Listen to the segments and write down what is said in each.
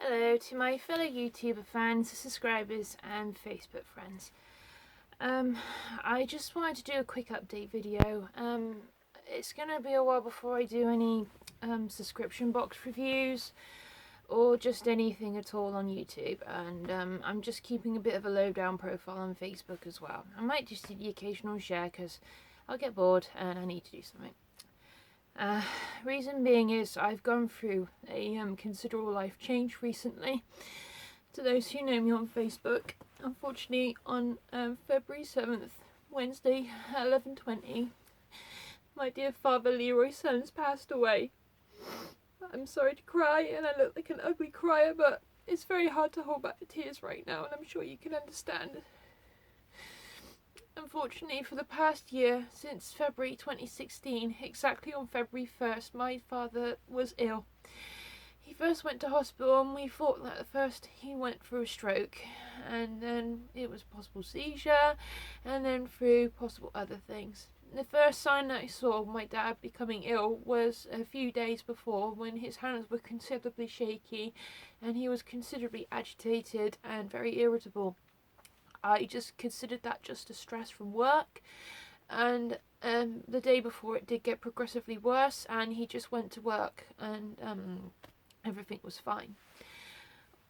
Hello to my fellow YouTuber fans, subscribers and Facebook friends. I just wanted to do a quick update video. It's going to be a while before I do any subscription box reviews or just anything at all on YouTube, and I'm just keeping a bit of a lowdown profile on Facebook as well. I might just do the occasional share because I'll get bored and I need to do something. Reason being is I've gone through a considerable life change recently. To those who know me on Facebook, unfortunately on February 7th, Wednesday, 11:20, my dear father Leroy Sons passed away. I'm sorry to cry and I look like an ugly crier, but it's very hard to hold back the tears right now, and I'm sure you can understand. Unfortunately, for the past year, since February 2016, exactly on February 1st, my father was ill. He first went to hospital and we thought that at first he went through a stroke, and then it was possible seizure, and then through possible other things. The first sign that I saw of my dad becoming ill was a few days before, when his hands were considerably shaky and he was considerably agitated and very irritable. I just considered that just a stress from work, and the day before it did get progressively worse and he just went to work and everything was fine.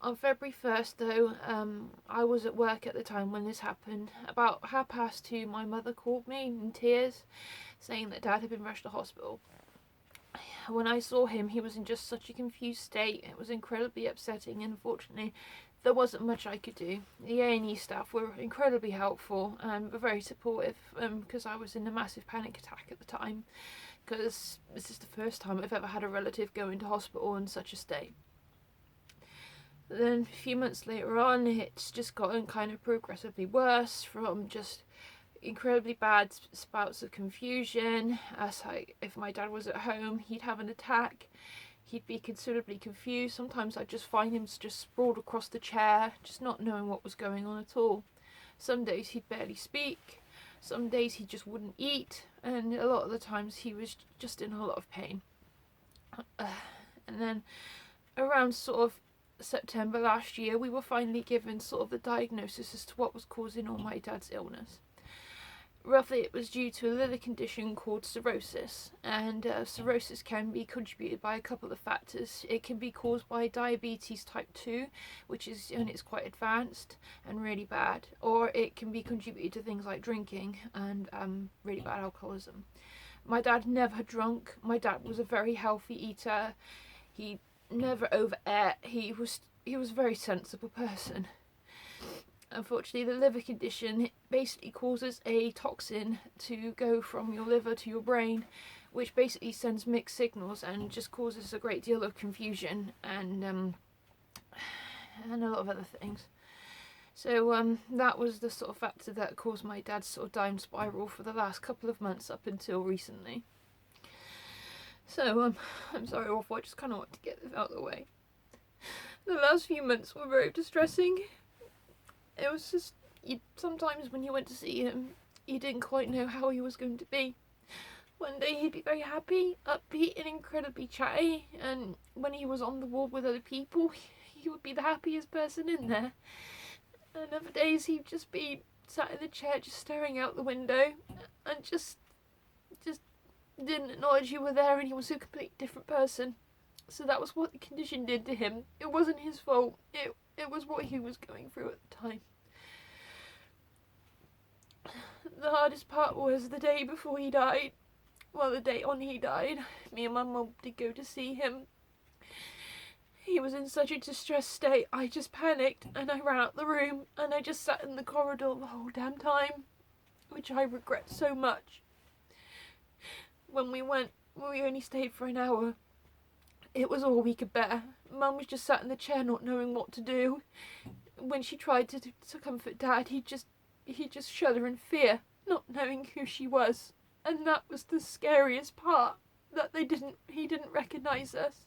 On February 1st though, I was at work at the time when this happened. About 2:30 my mother called me in tears saying that Dad had been rushed to hospital. When I saw him, he was in just such a confused state. It was incredibly upsetting, and unfortunately there wasn't much I could do. The A&E staff were incredibly helpful and were very supportive, because I was in a massive panic attack at the time, because this is the first time I've ever had a relative go into hospital in such a state. Then a few months later on, it's just gotten kind of progressively worse, from just incredibly bad spouts of confusion. If my dad was at home, he'd have an attack. He'd be considerably confused. Sometimes I'd just find him just sprawled across the chair, just not knowing what was going on at all. Some days he'd barely speak. Some days he just wouldn't eat. And a lot of the times he was just in a lot of pain. And then around sort of September last year, we were finally given sort of the diagnosis as to what was causing all my dad's illness. Roughly, it was due to a liver condition called cirrhosis, and cirrhosis can be contributed by a couple of factors. It can be caused by diabetes type 2, which is, and it's quite advanced and really bad, or it can be contributed to things like drinking and really bad alcoholism. My dad never drunk. My dad was a very healthy eater. He never overate. He was a very sensible person. Unfortunately, the liver condition basically causes a toxin to go from your liver to your brain, which basically sends mixed signals and just causes a great deal of confusion and a lot of other things. So that was the sort of factor that caused my dad's sort of down spiral for the last couple of months up until recently. So I'm sorry, awful. I just kind of want to get this out of the way. The last few months were very distressing. It was just, sometimes when you went to see him, you didn't quite know how he was going to be. One day he'd be very happy, upbeat and incredibly chatty, and when he was on the ward with other people, he would be the happiest person in there. And other days he'd just be sat in the chair just staring out the window and just didn't acknowledge you were there, and he was a completely different person. So that was what the condition did to him. It wasn't his fault. It was what he was going through at the time. The hardest part was the day before he died. Well, the day on he died, me and my mum did go to see him. He was in such a distressed state, I just panicked and I ran out the room and I just sat in the corridor the whole damn time, which I regret so much. When we only stayed for an hour. It was all we could bear. Mum was just sat in the chair not knowing what to do. When she tried to comfort Dad, he'd just shudder in fear, not knowing who she was. And that was the scariest part, that he didn't recognise us.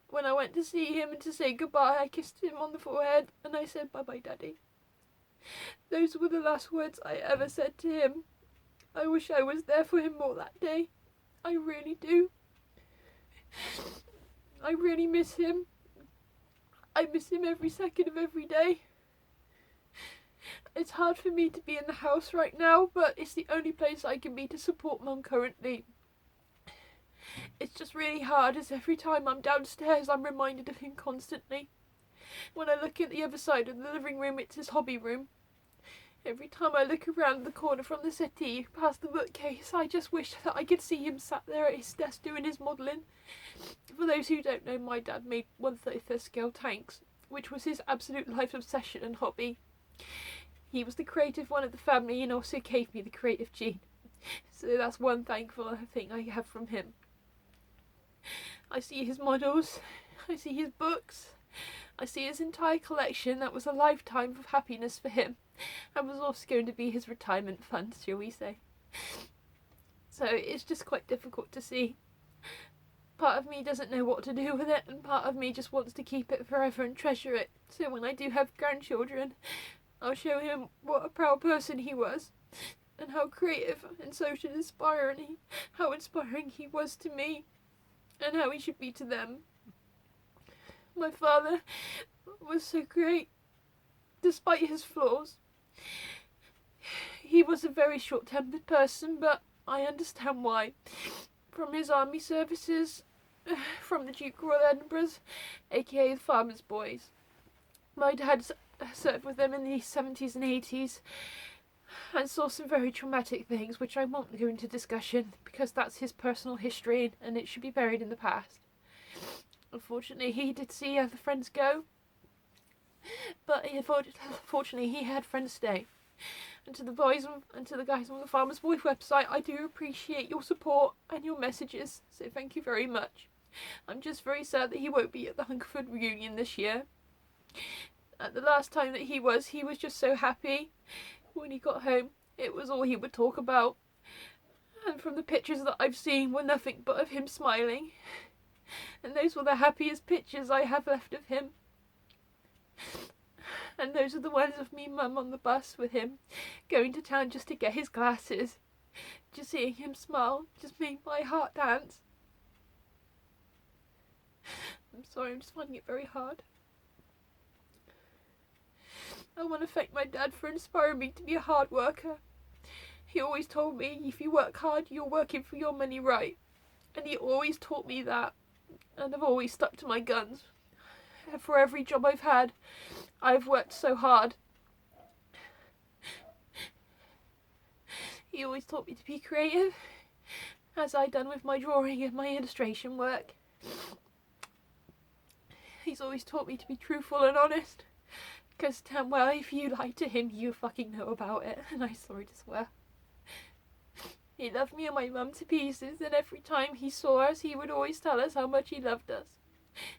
When I went to see him and to say goodbye, I kissed him on the forehead and I said, "Bye-bye, Daddy." Those were the last words I ever said to him. I wish I was there for him more that day. I really do. I really miss him. I miss him every second of every day. It's hard for me to be in the house right now, but it's the only place I can be to support Mum currently. It's just really hard, as every time I'm downstairs I'm reminded of him constantly. When I look at the other side of the living room, it's his hobby room. Every time I look around the corner from the settee past the bookcase, I just wish that I could see him sat there at his desk doing his modelling. For those who don't know, my dad made 1/35th scale tanks, which was his absolute life obsession and hobby. He was the creative one of the family and also gave me the creative gene. So that's one thankful thing I have from him. I see his models, I see his books, I see his entire collection that was a lifetime of happiness for him, and was also going to be his retirement fund, shall we say. So it's just quite difficult to see. Part of me doesn't know what to do with it, and part of me just wants to keep it forever and treasure it. So when I do have grandchildren, I'll show him what a proud person he was, and how creative and social inspiring, how inspiring he was to me, and how he should be to them. My father was so great, despite his flaws. He was a very short-tempered person, but I understand why. From his army services, from the Duke Royal Edinburghs, aka the Farmers' Boys. My dad served with them in the 70s and 80s and saw some very traumatic things, which I won't go into discussion because that's his personal history and it should be buried in the past. Unfortunately, he did see other friends go, but unfortunately he had friends stay. And to the boys and to the guys on the Farmers' Boy website, I do appreciate your support and your messages, so thank you very much. I'm just very sad that he won't be at the Hungerford reunion this year. At the last time that he was just so happy. When he got home, it was all he would talk about. And from the pictures that I've seen were nothing but of him smiling. And those were the happiest pictures I have left of him. And those are the ones of me and Mum on the bus with him, going to town just to get his glasses. Just seeing him smile just made my heart dance. I'm sorry, I'm just finding it very hard. I want to thank my dad for inspiring me to be a hard worker. He always told me, if you work hard, you're working for your money right. And he always taught me that. And I've always stuck to my guns. For every job I've had, I've worked so hard. He always taught me to be creative, as I done with my drawing and my illustration work. He's always taught me to be truthful and honest. Because, well, if you lie to him, you fucking know about it. And I'm sorry to swear. He loved me and my mum to pieces, and every time he saw us, he would always tell us how much he loved us.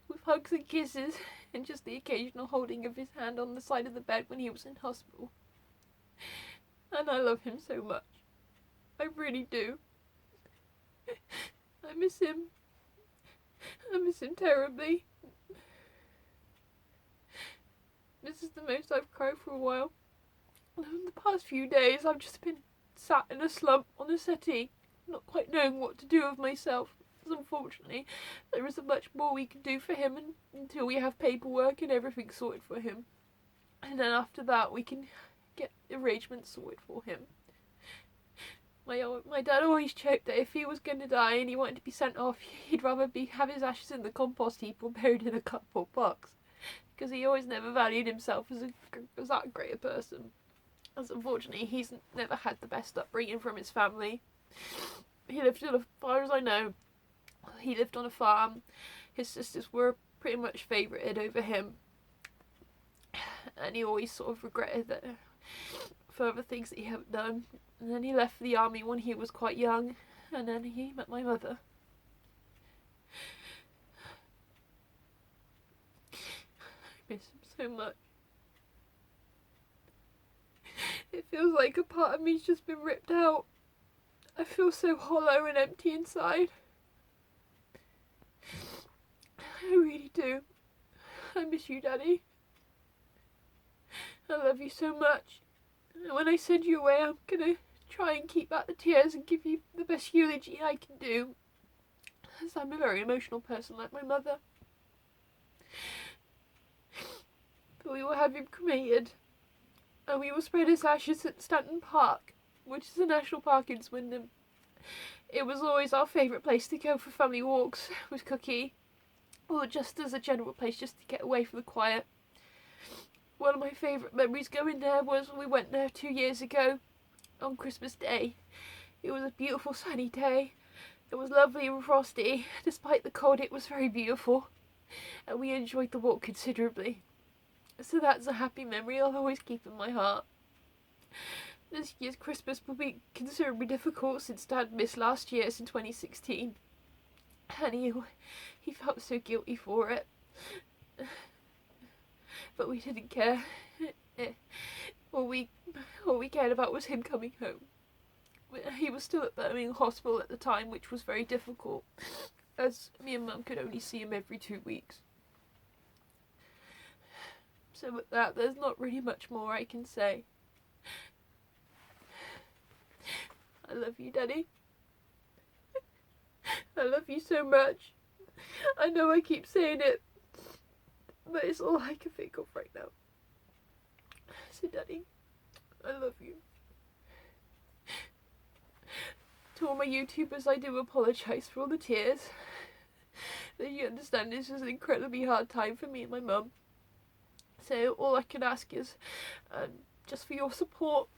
With hugs and kisses, and just the occasional holding of his hand on the side of the bed when he was in hospital. And I love him so much. I really do. I miss him. I miss him terribly. This is the most I've cried for a while. In the past few days, I've just been sat in a slump on the settee, not quite knowing what to do with myself. Because unfortunately, there isn't much more we can do for him until we have paperwork and everything sorted for him. And then after that, we can get arrangements sorted for him. My dad always joked that if he was going to die and he wanted to be sent off, he'd rather have his ashes in the compost heap or buried in a cardboard box. Because he always never valued himself as that great a person. As unfortunately, he's never had the best upbringing from his family. He lived, as far as I know, he lived on a farm. His sisters were pretty much favourited over him. And he always sort of regretted that further things that he hadn't done. And then he left the army when he was quite young. And then he met my mother. I miss him so much. It feels like a part of me's just been ripped out. I feel so hollow and empty inside. I really do. I miss you, Daddy. I love you so much. And when I send you away, I'm gonna try and keep back the tears and give you the best eulogy I can do. As I'm a very emotional person like my mother. have him cremated, and we will spread his ashes at Stanton Park, which is a national park in Swindon. It was always our favourite place to go for family walks with Cookie, or just as a general place just to get away from the quiet. One of my favourite memories going there was when we went there 2 years ago on Christmas Day. It was a beautiful sunny day. It was lovely and frosty. Despite the cold, it was very beautiful, and we enjoyed the walk considerably. So that's a happy memory I'll always keep in my heart. This year's Christmas will be considerably difficult since Dad missed last year's in 2016. And he felt so guilty for it. But we didn't care. All we cared about was him coming home. He was still at Birmingham Hospital at the time, which was very difficult, as me and Mum could only see him every 2 weeks. So with that, there's not really much more I can say. I love you, Daddy. I love you so much. I know I keep saying it, but it's all I can think of right now. So, Daddy, I love you. To all my YouTubers, I do apologise for all the tears. That you understand this is an incredibly hard time for me and my mum. So all I can ask is just for your support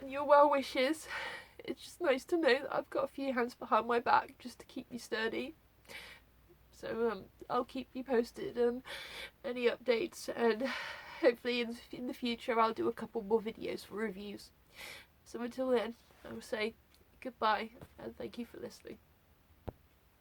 and your well wishes. It's just nice to know that I've got a few hands behind my back just to keep me sturdy. So I'll keep you posted on any updates, and hopefully in the future I'll do a couple more videos for reviews. So until then, I will say goodbye and thank you for listening.